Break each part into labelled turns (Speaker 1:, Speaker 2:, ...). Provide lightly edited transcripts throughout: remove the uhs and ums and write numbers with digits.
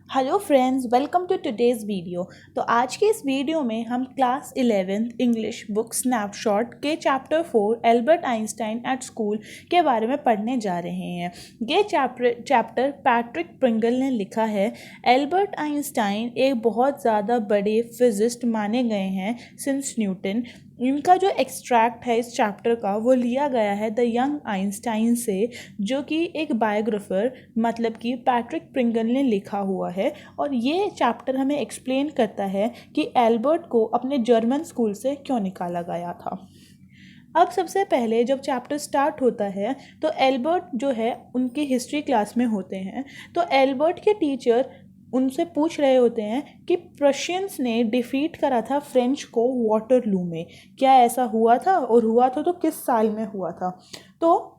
Speaker 1: Hello friends, welcome to today's video. तो आज के इस वीडियो में हम क्लास 11 इंग्लिश बुक स्नैपशॉट के chapter 4 Albert Einstein at school के बारे में पढ़ने जा रहे हैं। ये चैप्टर पैट्रिक प्रिंगल ने लिखा है। एल्बर्ट आइंस्टाइन एक बहुत ज़्यादा बड़े फिजिस्ट माने गए हैं सिंस न्यूटन। इनका जो एक्सट्रैक्ट है इस चैप्टर का वो लिया गया है द यंग आइंस्टाइन से, जो कि एक बायोग्राफर मतलब कि पैट्रिक प्रिंगल ने लिखा हुआ है। और ये चैप्टर हमें एक्सप्लेन करता है कि एल्बर्ट को अपने जर्मन स्कूल से क्यों निकाला गया था। अब सबसे पहले जब चैप्टर स्टार्ट होता है तो एल्बर्ट जो है उनकी हिस्ट्री क्लास में होते हैं। तो एल्बर्ट के टीचर उनसे पूछ रहे होते हैं कि प्रशियंस ने डिफीट करा था फ्रेंच को वाटरलू में, क्या ऐसा हुआ था, और हुआ था तो किस साल में हुआ था। तो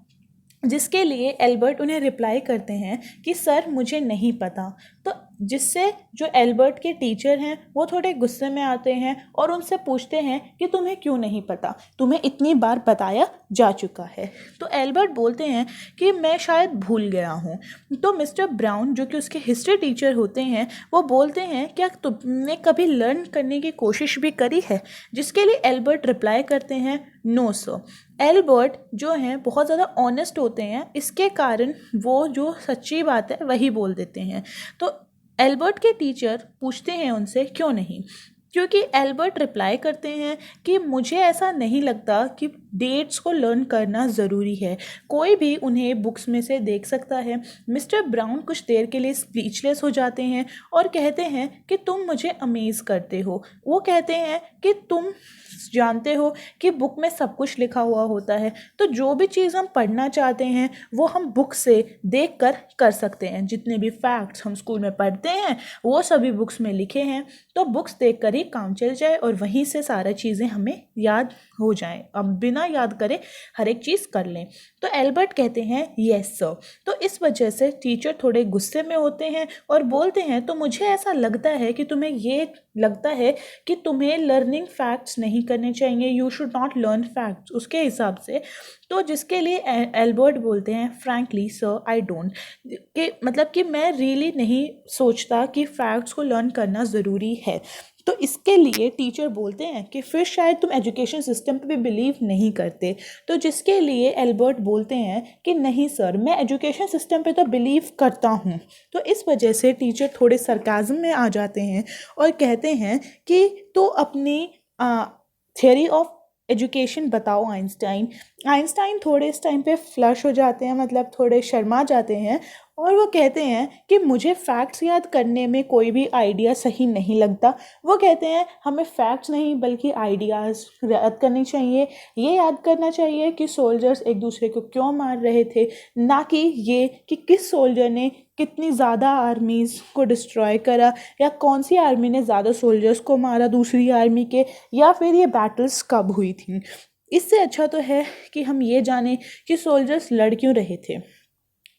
Speaker 1: जिसके लिए एल्बर्ट उन्हें रिप्लाई करते हैं कि सर मुझे नहीं पता। तो जिससे जो एल्बर्ट के टीचर हैं वो थोड़े गुस्से में आते हैं और उनसे पूछते हैं कि तुम्हें क्यों नहीं पता, तुम्हें इतनी बार बताया जा चुका है। तो एल्बर्ट बोलते हैं कि मैं शायद भूल गया हूँ। तो मिस्टर ब्राउन जो कि उसके हिस्ट्री टीचर होते हैं वो बोलते हैं क्या तुमने कभी लर्न करने की कोशिश भी करी है, जिसके लिए एल्बर्ट रिप्लाई करते हैं नो सर। एल्बर्ट जो हैं बहुत ज़्यादा ऑनेस्ट होते हैं, इसके कारण वो जो सच्ची बात है वही बोल देते हैं। तो एल्बर्ट के टीचर पूछते हैं उनसे क्यों नहीं, क्योंकि एल्बर्ट रिप्लाई करते हैं कि मुझे ऐसा नहीं लगता कि डेट्स को लर्न करना ज़रूरी है, कोई भी उन्हें बुक्स में से देख सकता है। मिस्टर ब्राउन कुछ देर के लिए स्पीचलेस हो जाते हैं और कहते हैं कि तुम मुझे अमेज़ करते हो। वो कहते हैं कि तुम जानते हो कि बुक में सब कुछ लिखा हुआ होता है, तो जो भी चीज़ हम पढ़ना चाहते हैं वो हम बुक से देख कर सकते हैं। जितने भी फैक्ट्स हम स्कूल में पढ़ते हैं वो सभी बुक्स में लिखे हैं, तो बुक्स देख कर ही काम चल जाए और वहीं से सारी चीज़ें हमें याद हो जाएं, अब बिना याद करे हर एक चीज़ कर लें। तो एल्बर्ट कहते हैं यस सर। तो इस वजह से टीचर थोड़े गुस्से में होते हैं और बोलते हैं तो मुझे ऐसा लगता है कि तुम्हें ये लगता है कि तुम्हें लर्निंग फैक्ट्स नहीं करने चाहिए, you should not learn facts उसके हिसाब से। तो जिसके लिए एल्बर्ट बोलते हैं फ्रैंकली सर आई डोंट, कि मतलब कि मैं रियली नहीं सोचता कि फैक्ट्स को लर्न करना ज़रूरी है। तो इसके लिए टीचर बोलते हैं कि फिर शायद तुम एजुकेशन सिस्टम पे भी बिलीव नहीं करते। तो जिसके लिए एल्बर्ट बोलते हैं कि नहीं सर, मैं एजुकेशन सिस्टम पे तो बिलीव करता हूँ। तो इस वजह से टीचर थोड़े सरकाज़म में आ जाते हैं और कहते हैं कि तो अपनी थियरी ऑफ एजुकेशन बताओ आइंस्टाइन। आइंस्टाइन थोड़े इस टाइम पे फ्लश हो जाते हैं, मतलब थोड़े शर्मा जाते हैं और वो कहते हैं कि मुझे फैक्ट्स याद करने में कोई भी आइडिया सही नहीं लगता। वो कहते हैं हमें फैक्ट्स नहीं बल्कि आइडियाज़ याद करनी चाहिए। ये याद करना चाहिए कि सोल्जर्स एक दूसरे को क्यों मार रहे थे, ना कि ये कि किस सोल्जर ने कितनी ज़्यादा आर्मीज़ को डिस्ट्रॉय करा, या कौन सी आर्मी ने ज़्यादा सोल्जर्स को मारा दूसरी आर्मी के, या फिर ये बैटल्स कब हुई थी। इससे अच्छा तो है कि हम ये जानें कि सोल्जर्स लड़ क्यों रहे थे।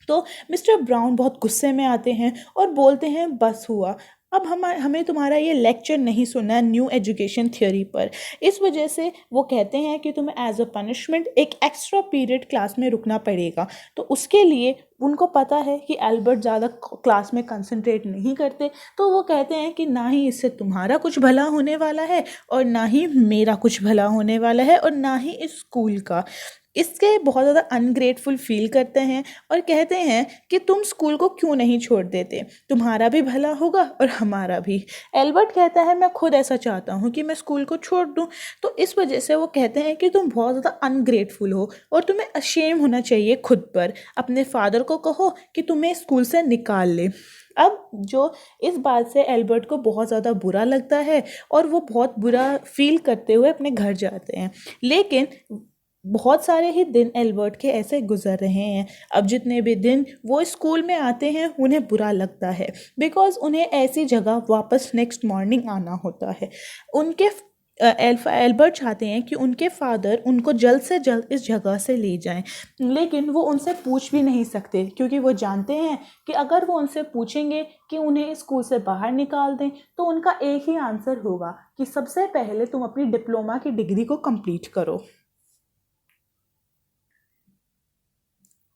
Speaker 1: तो मिस्टर ब्राउन बहुत गुस्से में आते हैं और बोलते हैं बस हुआ, अब हमें तुम्हारा ये लेक्चर नहीं सुनना है न्यू एजुकेशन थ्योरी पर। इस वजह से वो कहते हैं कि तुम्हें एज अ पनिशमेंट एक एक्स्ट्रा पीरियड क्लास में रुकना पड़ेगा। तो उसके लिए उनको पता है कि एल्बर्ट ज़्यादा क्लास में कंसंट्रेट नहीं करते, तो वो कहते हैं कि ना ही इससे तुम्हारा कुछ भला होने वाला है और ना ही मेरा कुछ भला होने वाला है और ना ही इस स्कूल का। इसके बहुत ज़्यादा अनग्रेटफुल फील करते हैं और कहते हैं कि तुम स्कूल को क्यों नहीं छोड़ देते, तुम्हारा भी भला होगा और हमारा भी। एल्बर्ट कहता है मैं खुद ऐसा चाहता हूँ कि मैं स्कूल को छोड़ दूँ। तो इस वजह से वो कहते हैं कि तुम बहुत ज़्यादा अनग्रेटफुल हो और तुम्हें अशेम होना चाहिए खुद पर। अपने फादर को कहो कि तुम्हें स्कूल से निकाल ले। अब जो इस बात से एल्बर्ट को बहुत ज़्यादा बुरा लगता है और वो बहुत बुरा फील करते हुए अपने घर जाते हैं। लेकिन बहुत सारे ही दिन एल्बर्ट के ऐसे गुजर रहे हैं। अब जितने भी दिन वो स्कूल में आते हैं उन्हें बुरा लगता है, बिकॉज़ उन्हें ऐसी जगह वापस नेक्स्ट मॉर्निंग आना होता है। उनके एल्बर्ट चाहते हैं कि उनके फादर उनको जल्द से जल्द इस जगह से ले जाएं, लेकिन वो उनसे पूछ भी नहीं सकते क्योंकि वो जानते हैं कि अगर वो उनसे पूछेंगे कि उन्हें स्कूल से बाहर निकाल दें तो उनका एक ही आंसर होगा कि सबसे पहले तुम अपनी डिप्लोमा की डिग्री को कंप्लीट करो।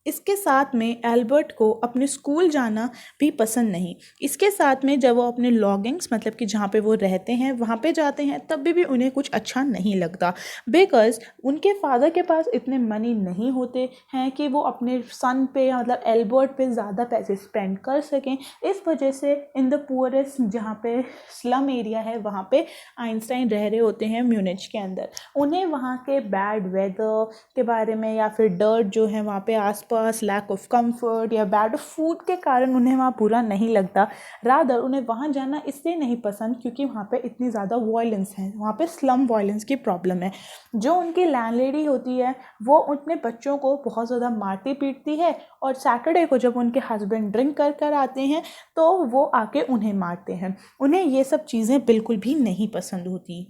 Speaker 1: इसके साथ में एल्बर्ट को अपने स्कूल जाना भी पसंद नहीं। इसके साथ में जब वो अपने लॉगिंग्स मतलब कि जहाँ पे वो रहते हैं वहाँ पे जाते हैं तब भी उन्हें कुछ अच्छा नहीं लगता, बिकॉज उनके फादर के पास इतने मनी नहीं होते हैं कि वो अपने सन पे मतलब एल्बर्ट पे ज़्यादा पैसे स्पेंड कर सकें। इस वजह से इन द पुअरेस्ट जहाँ पे स्लम एरिया है वहाँ पे आइंस्टाइन रह रहे होते हैं म्यूनिच के अंदर। उन्हें वहाँ के बैड वेदर के बारे में या फिर डर्ट जो है वहाँ पे आसपास, लैक ऑफ कंफर्ट या बैड फूड के कारण उन्हें वहाँ बुरा नहीं लगता। रादर उन्हें वहाँ जाना इसलिए नहीं पसंद क्योंकि वहाँ पे इतनी ज़्यादा वायलेंस है, वहाँ पे स्लम वायलेंस की प्रॉब्लम है। जो उनकी लैंडलेडी होती है वो अपने बच्चों को बहुत ज़्यादा मारती पीटती है, और सैटरडे को जब उनके हस्बैंड ड्रिंक कर कर आते हैं तो वो आके उन्हें मारते हैं। उन्हें ये सब चीज़ें बिल्कुल भी नहीं पसंद होती।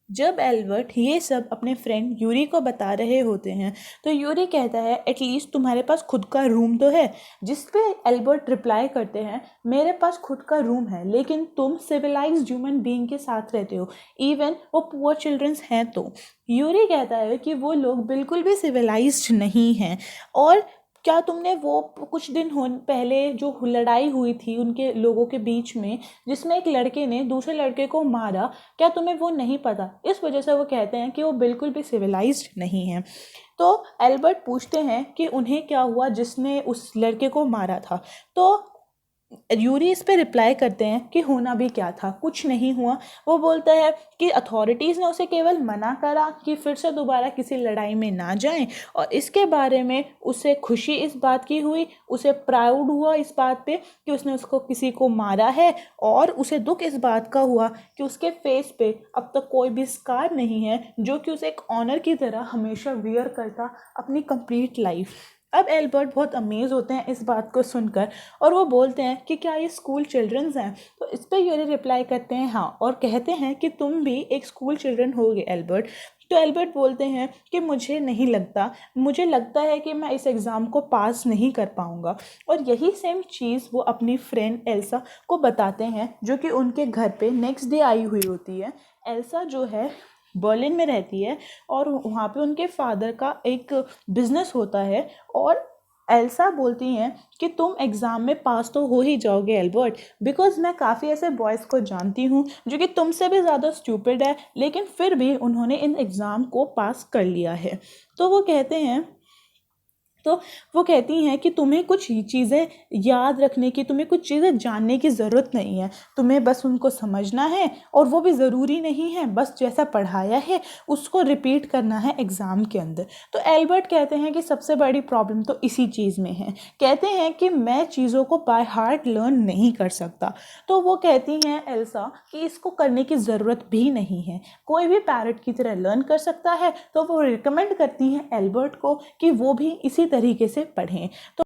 Speaker 1: जब एल्बर्ट ये सब अपने फ्रेंड यूरी को बता रहे होते हैं तो यूरी कहता है एटलीस्ट तुम्हारे पास खुद का रूम तो है। जिस पे एल्बर्ट रिप्लाई करते हैं मेरे पास खुद का रूम है लेकिन तुम सिविलाइज्ड ह्यूमन बीइंग के साथ रहते हो, इवन वो पुअर चिल्ड्रंस हैं। तो यूरी कहता है कि वो लोग बिल्कुल भी सिविलाइज्ड नहीं हैं। और क्या तुमने वो कुछ दिन हो पहले जो लड़ाई हुई थी उनके लोगों के बीच में जिसमें एक लड़के ने दूसरे लड़के को मारा, क्या तुम्हें वो नहीं पता? इस वजह से वो कहते हैं कि वो बिल्कुल भी सिविलाइज्ड नहीं है। तो एल्बर्ट पूछते हैं कि उन्हें क्या हुआ जिसने उस लड़के को मारा था। तो यूरी इस पे रिप्लाई करते हैं कि होना भी क्या था, कुछ नहीं हुआ। वो बोलता है कि अथॉरिटीज़ ने उसे केवल मना करा कि फिर से दोबारा किसी लड़ाई में ना जाएं, और इसके बारे में उसे खुशी इस बात की हुई, उसे प्राउड हुआ इस बात पे कि उसने उसको किसी को मारा है, और उसे दुख इस बात का हुआ कि उसके फेस पे अब तक कोई भी स्कार नहीं है जो कि उसे एक ऑनर की तरह हमेशा वियर करता अपनी कंप्लीट लाइफ। अब एल्बर्ट बहुत अमेज होते हैं इस बात को सुनकर, और वो बोलते हैं कि क्या ये स्कूल चिल्ड्रंस हैं? तो इस पर यूरी रिप्लाई करते हैं हाँ, और कहते हैं कि तुम भी एक स्कूल चिल्ड्रन होगे एल्बर्ट। तो एल्बर्ट बोलते हैं कि मुझे नहीं लगता, मुझे लगता है कि मैं इस एग्ज़ाम को पास नहीं कर पाऊँगा। और यही सेम चीज़ वो अपनी फ्रेंड एल्सा को बताते हैं जो कि उनके घर पे नेक्स्ट डे आई हुई होती है। एल्सा जो है बर्लिन में रहती है और वहाँ पे उनके फादर का एक बिजनेस होता है, और एल्सा बोलती हैं कि तुम एग्ज़ाम में पास तो हो ही जाओगे एल्बर्ट, बिकॉज़ मैं काफ़ी ऐसे बॉयज़ को जानती हूँ जो कि तुमसे भी ज़्यादा स्टूपिड है लेकिन फिर भी उन्होंने इन एग्ज़ाम को पास कर लिया है। तो वो कहते हैं तो वो कहती हैं कि तुम्हें कुछ चीज़ें याद रखने की, तुम्हें कुछ चीज़ें जानने की ज़रूरत नहीं है, तुम्हें बस उनको समझना है, और वो भी ज़रूरी नहीं है बस जैसा पढ़ाया है उसको रिपीट करना है एग्ज़ाम के अंदर। तो एल्बर्ट कहते हैं कि सबसे बड़ी प्रॉब्लम तो इसी चीज़ में है। कहते हैं कि मैं चीज़ों को बाय हार्ट लर्न नहीं कर सकता। तो वो कहती हैं एल्सा कि इसको करने की ज़रूरत भी नहीं है, कोई भी पैरट की तरह लर्न कर सकता है। तो वो रिकमेंड करती हैं एल्बर्ट को कि वो भी इसी तरीके से पढ़ें। तो